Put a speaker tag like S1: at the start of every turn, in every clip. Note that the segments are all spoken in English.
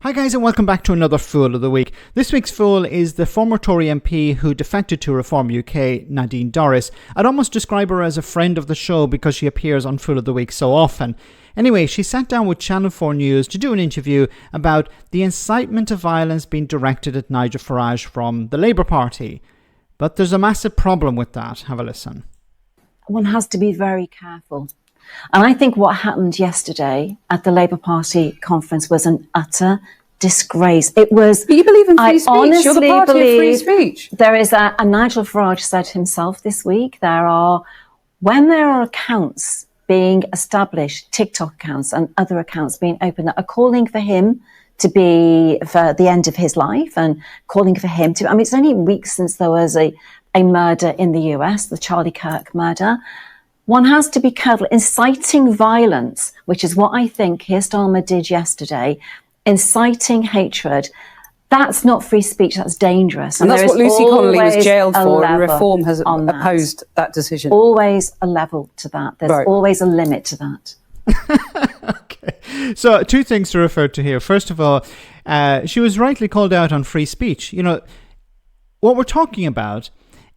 S1: Hi guys, and welcome back to another Fool of the Week. This week's Fool is the former Tory MP who defected to Reform UK, Nadine Dorries. I'd almost describe her as a friend of the show because she appears on Fool of the Week so often. Anyway, she sat down with Channel 4 News to do an interview about the incitement of violence being directed at Nigel Farage from the Labour Party. But there's a massive problem with that. Have a listen.
S2: One has to be very careful. And I think what happened yesterday at the Labour Party conference was an utter disgrace. It was.
S3: But you believe in free speech. You're the party of free speech.
S2: There is and Nigel Farage said himself this week, when there are accounts being established, TikTok accounts and other accounts being opened that are calling for him to be for the end of his life and calling for him to. I mean, it's only weeks since there was a murder in the US, the Charlie Kirk murder. One has to be careful. Inciting violence, which is what I think Keir Starmer did yesterday, inciting hatred, that's not free speech, that's dangerous.
S3: And that's what Lucy Connolly was jailed for, and Reform has opposed that decision.
S2: Always a level to that. There's always a limit to that.
S1: Okay. So two things to refer to here. First of all, she was rightly called out on free speech. You know, what we're talking about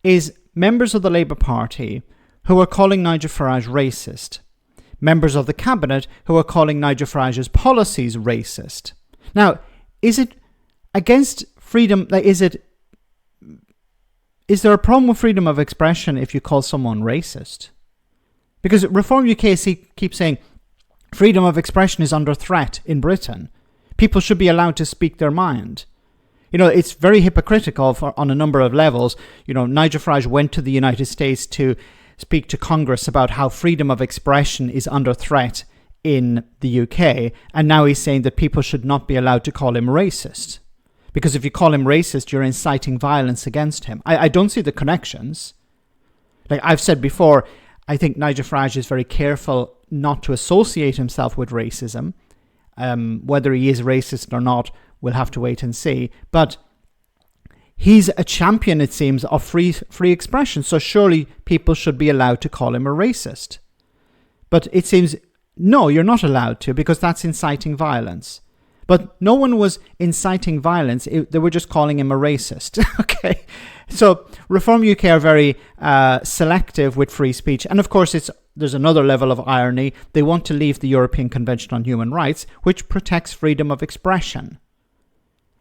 S1: is members of the Labour Party who are calling Nigel Farage racist. Members of the cabinet who are calling Nigel Farage's policies racist. Now, is it against freedom? Is there a problem with freedom of expression if you call someone racist? Because Reform UK keeps saying freedom of expression is under threat in Britain. People should be allowed to speak their mind. You know, it's very hypocritical on a number of levels. You know, Nigel Farage went to the United States to speak to Congress about how freedom of expression is under threat in the UK, and now he's saying that people should not be allowed to call him racist. Because if you call him racist, you're inciting violence against him. I don't see the connections. Like I've said before, I think Nigel Farage is very careful not to associate himself with racism. Whether he is racist or not, we'll have to wait and see. But he's a champion, it seems, of free expression, so surely people should be allowed to call him a racist. But it seems, no, you're not allowed to, because that's inciting violence. But no one was inciting violence, they were just calling him a racist. Okay, so Reform UK are very selective with free speech. And of course, there's another level of irony. They want to leave the European Convention on Human Rights, which protects freedom of expression.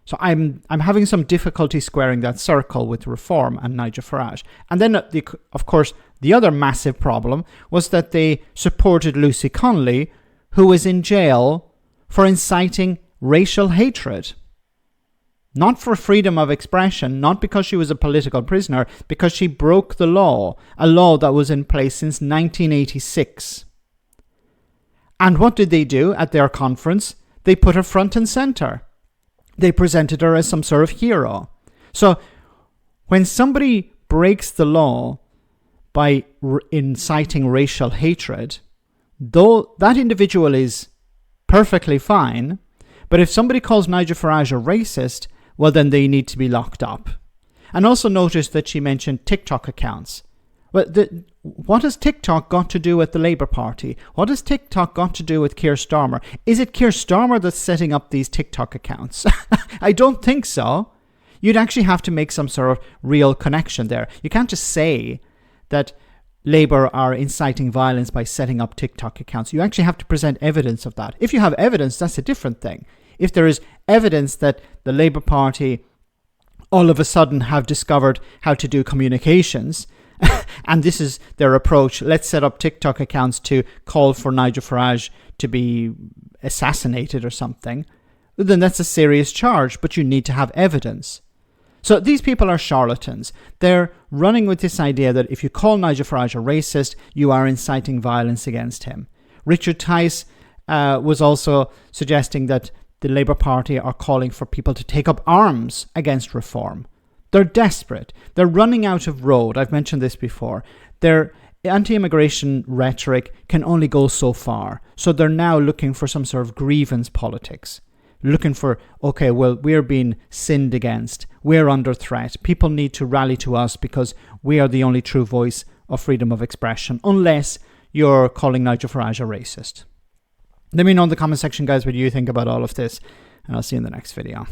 S1: So I'm having some difficulty squaring that circle with Reform and Nigel Farage. And then, of course, the other massive problem was that they supported Lucy Connolly, who was in jail for inciting racial hatred. Not for freedom of expression, not because she was a political prisoner, because she broke the law, a law that was in place since 1986. And what did they do at their conference? They put her front and centre. They presented her as some sort of hero. So when somebody breaks the law by inciting racial hatred, though that individual is perfectly fine, but if somebody calls Nigel Farage a racist, well, then they need to be locked up. And also notice that she mentioned TikTok accounts. Well, what has TikTok got to do with the Labour Party? What has TikTok got to do with Keir Starmer? Is it Keir Starmer that's setting up these TikTok accounts? I don't think so. You'd actually have to make some sort of real connection there. You can't just say that Labour are inciting violence by setting up TikTok accounts. You actually have to present evidence of that. If you have evidence, that's a different thing. If there is evidence that the Labour Party all of a sudden have discovered how to do communications, and this is their approach, let's set up TikTok accounts to call for Nigel Farage to be assassinated or something, then that's a serious charge, but you need to have evidence. So these people are charlatans. They're running with this idea that if you call Nigel Farage a racist, you are inciting violence against him. Richard Tice was also suggesting that the Labour Party are calling for people to take up arms against Reform. They're desperate. They're running out of road. I've mentioned this before. Their anti-immigration rhetoric can only go so far. So they're now looking for some sort of grievance politics. Looking for, okay, well, we're being sinned against. We're under threat. People need to rally to us because we are the only true voice of freedom of expression, unless you're calling Nigel Farage a racist. Let me know in the comment section, guys, what you think about all of this, and I'll see you in the next video.